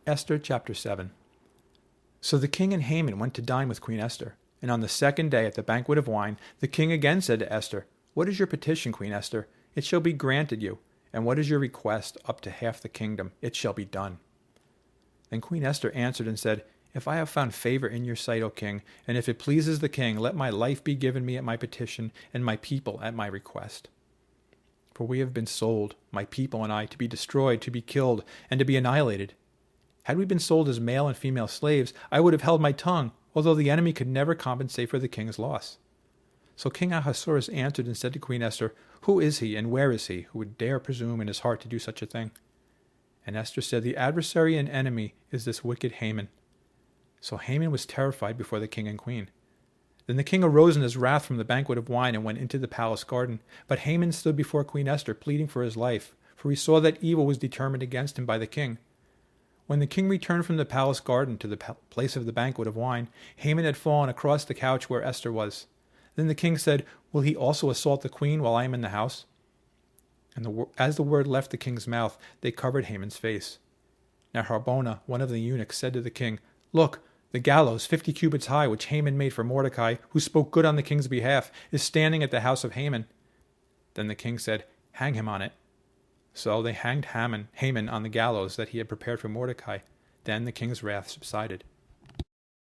Esther chapter 7. So the king and Haman went to dine with Queen Esther. And on the second day at the banquet of wine, the king again said to Esther, "What is your petition, Queen Esther? It shall be granted you. And what is your request up to half the kingdom? It shall be done." Then Queen Esther answered and said, "If I have found favor in your sight, O king, and if it pleases the king, let my life be given me at my petition, and my people at my request. For we have been sold, my people and I, to be destroyed, to be killed, and to be annihilated. Had we been sold as male and female slaves, I would have held my tongue, although the enemy could never compensate for the king's loss." So King Ahasuerus answered and said to Queen Esther, "Who is he, and where is he, who would dare presume in his heart to do such a thing?" And Esther said, "The adversary and enemy is this wicked Haman." So Haman was terrified before the king and queen. Then the king arose in his wrath from the banquet of wine and went into the palace garden. But Haman stood before Queen Esther, pleading for his life, for he saw that evil was determined against him by the king. When the king returned from the palace garden to the place of the banquet of wine, Haman had fallen across the couch where Esther was. Then the king said, "Will he also assault the queen while I am in the house?" And as the word left the king's mouth, they covered Haman's face. Now Harbona, one of the eunuchs, said to the king, "Look, the gallows 50 cubits high, which Haman made for Mordecai, who spoke good on the king's behalf, is standing at the house of Haman." Then the king said, "Hang him on it." So they hanged Haman on the gallows that he had prepared for Mordecai. Then the king's wrath subsided.